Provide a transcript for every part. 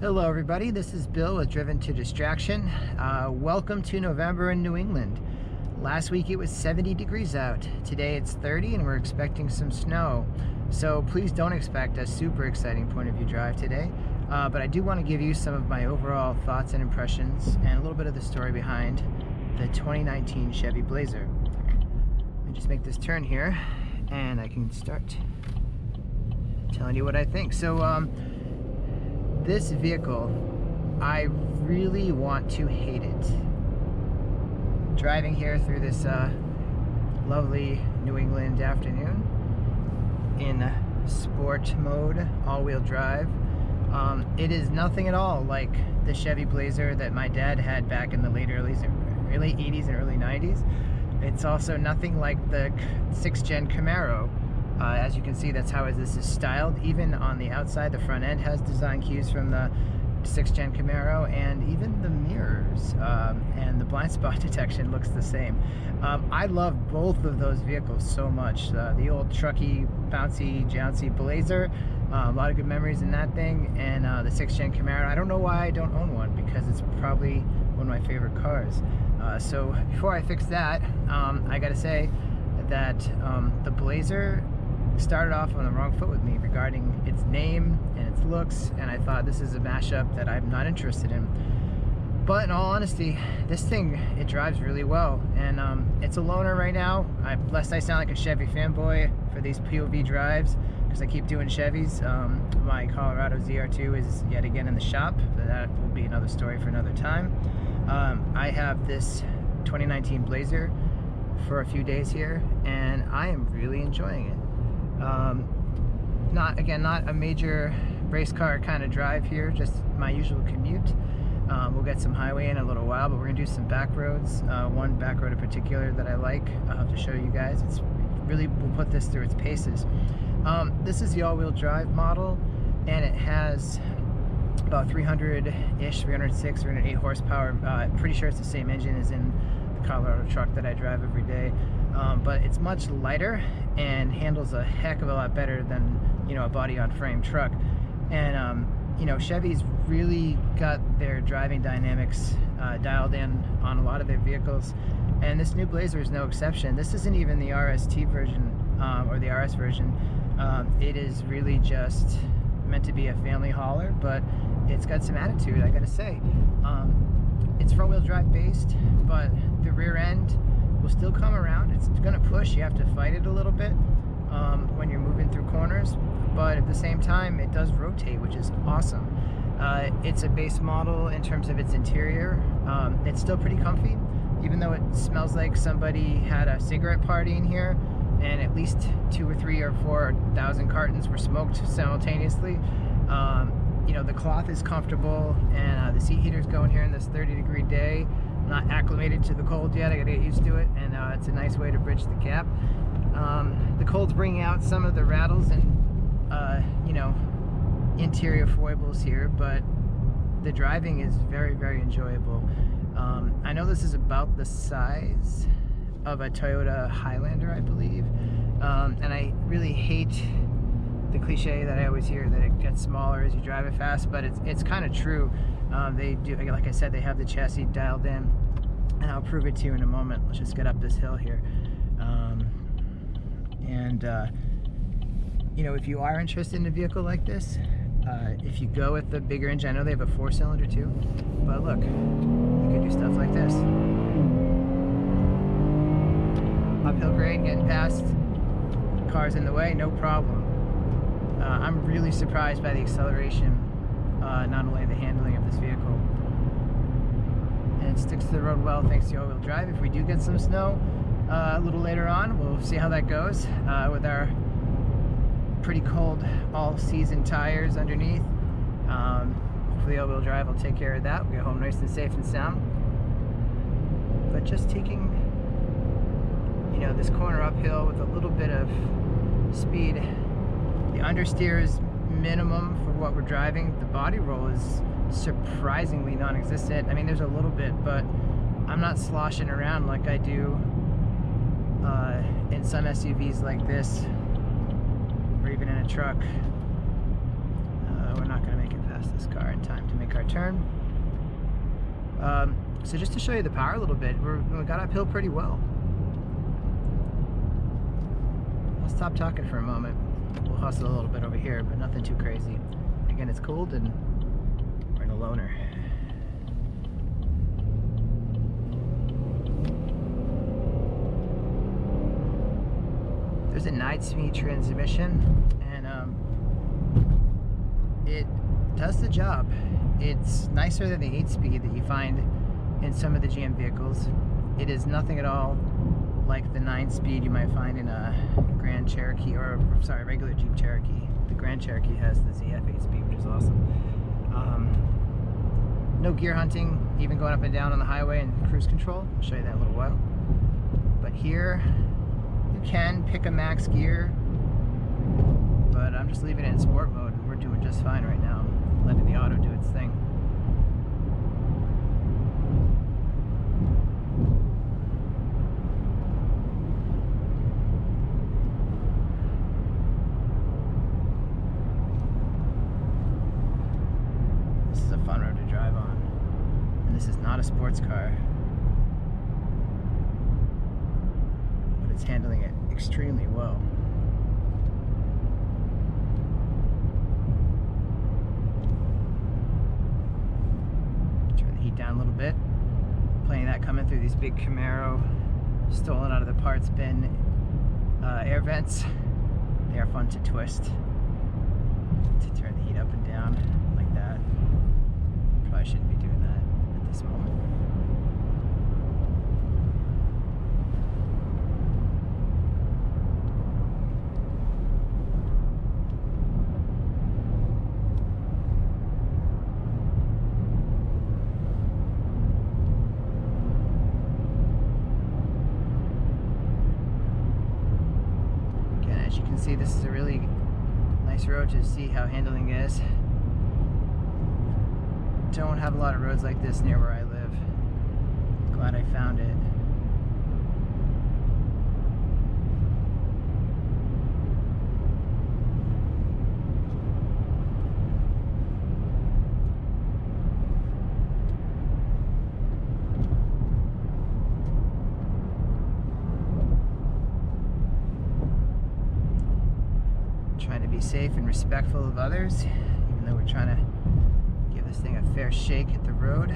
Hello everybody, this is Bill with Driven to Distraction. Welcome to November in New England. Last week it was 70 degrees out. Today it's 30 and we're expecting some snow. So please don't expect a super exciting point of view drive today. But I do want to give you some of my overall thoughts and impressions and a little bit of the story behind the 2019 Chevy Blazer. Let me just make this turn here and I can start telling you what I think. So this vehicle, I really want to hate it. Driving here through this lovely New England afternoon in sport mode, all-wheel drive. It is nothing at all like the Chevy Blazer that my dad had back in the late 80s and early 90s. It's also nothing like the 6th gen Camaro. As you can see, that's how this is styled. Even on the outside, the front end has design cues from the 6th gen Camaro, and even the mirrors and the blind spot detection looks the same. I love both of those vehicles so much. The old trucky, bouncy, jouncy Blazer, a lot of good memories in that thing, and the 6th gen Camaro. I don't know why I don't own one, because it's probably one of my favorite cars. So before I fix that, I gotta say that the Blazer started off on the wrong foot with me regarding its name and its looks, and I thought this is a mashup that I'm not interested in. But in all honesty, this thing, it drives really well, and it's a loaner right now. Lest I sound like a Chevy fanboy for these POV drives, because I keep doing Chevys. My Colorado ZR2 is yet again in the shop, but that will be another story for another time. I have this 2019 Blazer for a few days here, and I am really enjoying it. Not a major race car kind of drive here, just my usual commute. We'll get some highway in a little while, but we're gonna do some back roads. One back road in particular that I like, I'll have to show you guys. It's really, we'll put this through its paces. This is the all-wheel drive model, and it has about 300-ish, 306, 308 horsepower. Pretty sure it's the same engine as in the Colorado truck that I drive every day. But it's much lighter and handles a heck of a lot better than, you know, a body-on-frame truck. And you know, Chevy's really got their driving dynamics dialed in on a lot of their vehicles, and this new Blazer is no exception. This isn't even the RST version or the RS version. It is really just meant to be a family hauler, but it's got some attitude, I gotta say. It's front-wheel drive based, but the rear end will still come around. It's gonna push. You have to fight it a little bit when you're moving through corners, but at the same time it does rotate, which is awesome. It's a base model in terms of its interior. It's still pretty comfy, even though it smells like somebody had a cigarette party in here and at least 2,000 or 3,000 or 4,000 cartons were smoked simultaneously. You know, the cloth is comfortable, and the seat heater's going here in this 30-degree day. Not acclimated to the cold yet, I gotta get used to it, and it's a nice way to bridge the gap. The cold's bringing out some of the rattles and you know, interior foibles here, but the driving is very, very enjoyable. I know this is about the size of a Toyota Highlander, I believe, and I really hate the cliche that I always hear that it gets smaller as you drive it fast, but it's kind of true. They do, like I said, they have the chassis dialed in, and I'll prove it to you in a moment. Let's just get up this hill here. You know, if you are interested in a vehicle like this, if you go with the bigger engine, I know they have a 4-cylinder too, but look, you can do stuff like this. Uphill grade, getting past cars in the way, no problem. I'm really surprised by the acceleration, not only the handling of this vehicle. And it sticks to the road well thanks to all-wheel drive. If we do get some snow a little later on, we'll see how that goes with our pretty cold all-season tires underneath. Hopefully all-wheel drive will take care of that. We'll get home nice and safe and sound. But just taking, you know, this corner uphill with a little bit of speed. The understeer is minimum for what we're driving. The body roll is surprisingly non-existent. I mean, there's a little bit, but I'm not sloshing around like I do in some SUVs like this, or even in a truck. We're not going to make it past past this car in time to make our turn. So just to show you the power a little bit, we got uphill pretty well. I'll stop talking for a moment. We'll hustle a little bit over here, but nothing too crazy. Again, it's cold and we're in a loner. There's a 9-speed transmission, and it does the job. It's nicer than the 8-speed that you find in some of the GM vehicles. It is nothing at all like the 9-speed you might find in a Grand Cherokee, or sorry, regular Jeep Cherokee. The Grand Cherokee has the ZF 8-speed, which is awesome. No gear hunting, even going up and down on the highway and cruise control. I'll show you that in a little while. But here, you can pick a max gear, but I'm just leaving it in sport mode, and we're doing just fine right now, letting the auto do its thing. This is a fun road to drive on, and this is not a sports car. It's handling it extremely well. Turn the heat down a little bit. Playing that coming through these big Camaro stolen out of the parts bin air vents. They are fun to twist, to turn the heat up and down like that. Probably shouldn't be doing that at this moment. See, this is a really nice road to see how handling is. Don't have a lot of roads like this near where I live. Glad I found it. Trying to be safe and respectful of others, even though we're trying to give this thing a fair shake at the road.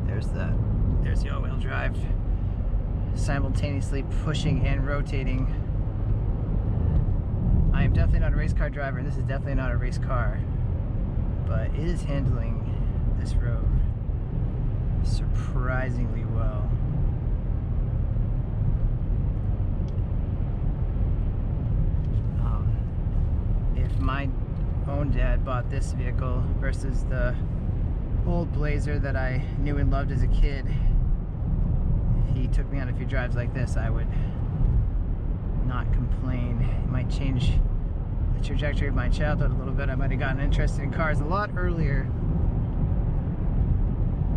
There's the all-wheel drive, simultaneously pushing and rotating. I am definitely not a race car driver, and this is definitely not a race car, but it is handling this road surprisingly well. If my own dad bought this vehicle versus the old Blazer that I knew and loved as a kid, if he took me on a few drives like this, I would not complain. It might change the trajectory of my childhood a little bit. I might have gotten interested in cars a lot earlier.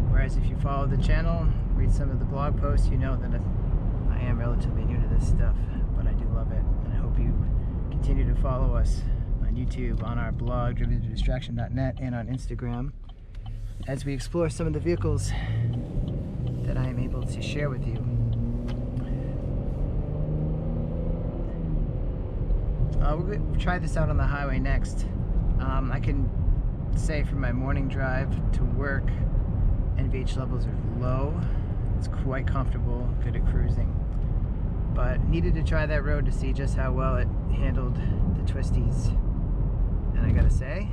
Whereas if you follow the channel, read some of the blog posts, you know that I am relatively new to this stuff, but I do love it. And I hope you continue to follow us on YouTube, on our blog, driventhroughdistraction.net, and on Instagram, as we explore some of the vehicles that I am able to share with you. We'll try this out on the highway next. I can say from my morning drive to work, NVH levels are low. It's quite comfortable, good at cruising. But needed to try that road to see just how well it handled the twisties. And I gotta say,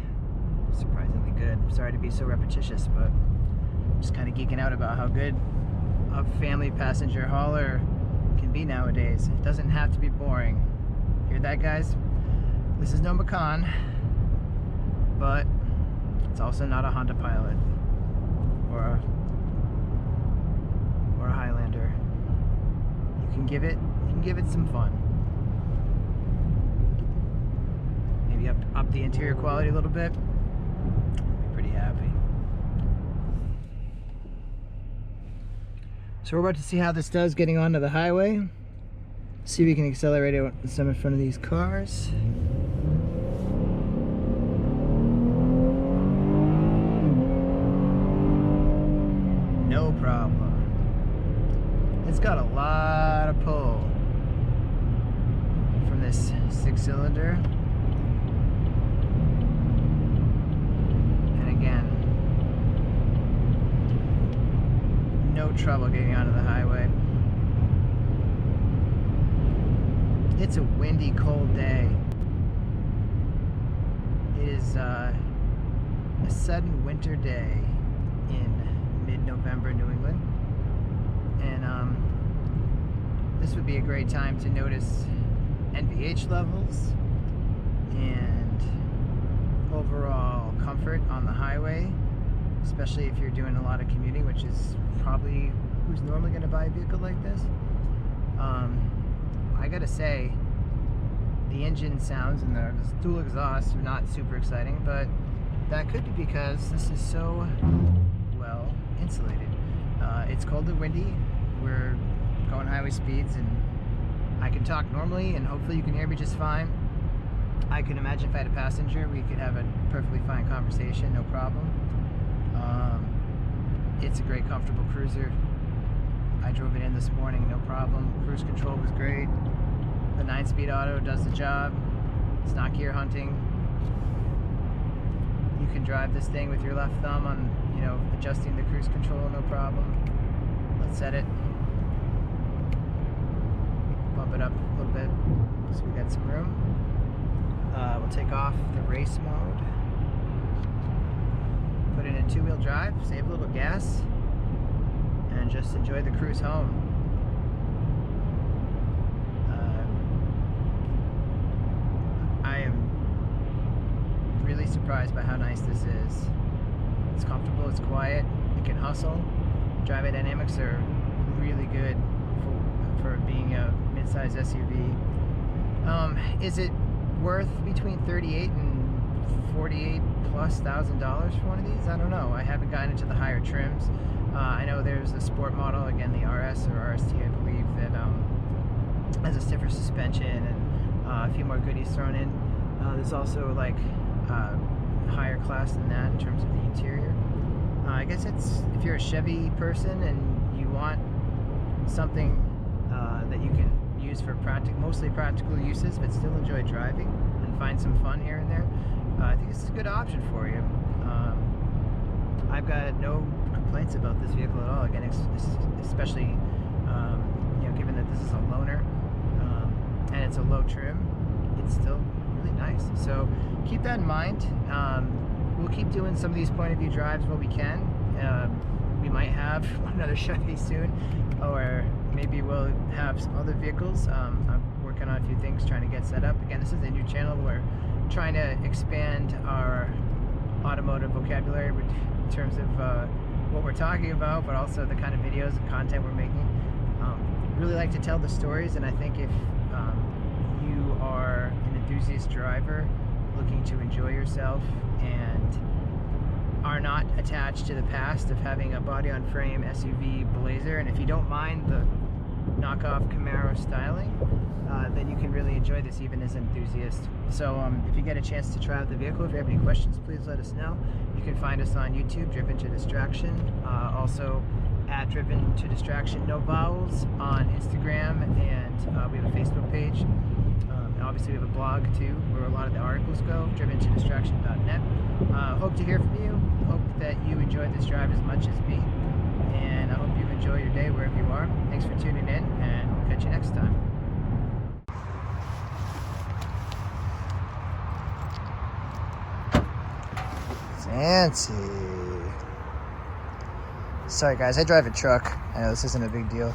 surprisingly good. I'm sorry to be so repetitious, but I'm just kind of geeking out about how good a family passenger hauler can be nowadays. It doesn't have to be boring. Hear that, guys? This is no Macan, but it's also not a Honda Pilot or a Highlander. You can give it some fun. Maybe up the interior quality a little bit. I'll be pretty happy. So we're about to see how this does getting onto the highway. See if we can accelerate it some in front of these cars. No problem. It's got a lot of pull from this 6-cylinder. And again, no trouble getting onto the highway. It's a windy, cold day. It is a sudden winter day in mid-November, New England. And this would be a great time to notice NVH levels and overall comfort on the highway, especially if you're doing a lot of commuting, which is probably who's normally going to buy a vehicle like this. I gotta say, the engine sounds and the dual exhaust are not super exciting, but that could be because this is so well insulated. It's cold and windy. We're going highway speeds, and I can talk normally, and hopefully you can hear me just fine. I can imagine if I had a passenger, we could have a perfectly fine conversation, no problem. It's a great, comfortable cruiser. I drove it in this morning, no problem. Cruise control was great. The 9-speed auto does the job. It's not gear hunting. You can drive this thing with your left thumb on, adjusting the cruise control, no problem. Let's set it. Bump it up a little bit so we got some room. We'll take off the race mode. Put it in 2-wheel drive, save a little gas, and just enjoy the cruise home. I am really surprised by how nice this is. It's comfortable, it's quiet, it can hustle. Driving dynamics are really good for being a mid-size SUV. Is it worth between $38,000 and $48,000+ for one of these? I don't know. I haven't gotten into the higher trims. I know there's a sport model, again the RS or RST, I believe, that has a stiffer suspension and a few more goodies thrown in. There's also like higher class than that in terms of the interior. I guess it's if you're a Chevy person and you want something that you can use for mostly practical uses, but still enjoy driving and find some fun here and there. I think it's a good option for you. I've got no complaints about this vehicle at all. Again, especially given that this is a loaner and it's a low trim, it's still really nice. So keep that in mind. We'll keep doing some of these point of view drives while we can. We might have another Chevy soon, or maybe we'll have some other vehicles. I'm working on a few things, trying to get set up. Again, this is a new channel. We're trying to expand our automotive vocabulary in terms of what we're talking about, but also the kind of videos and content we're making. Really like to tell the stories, and I think if you are an enthusiast driver looking to enjoy yourself and are not attached to the past of having a body-on-frame SUV Blazer, and if you don't mind the knockoff Camaro styling, then you can really enjoy this even as an enthusiast. So if you get a chance to try out the vehicle, if you have any questions, please let us know. You can find us on YouTube, Driven to Distraction, also at Driven to Distraction, no vowels, on Instagram, and we have a Facebook page. And obviously we have a blog too, where a lot of the articles go, driventodistraction.net. Hope to hear from you. Hope that you enjoyed this drive as much as me, and I hope you enjoy your day wherever you are. Thanks for tuning in, and we'll catch you next time. Fancy. Sorry guys, I drive a truck. I know this isn't a big deal.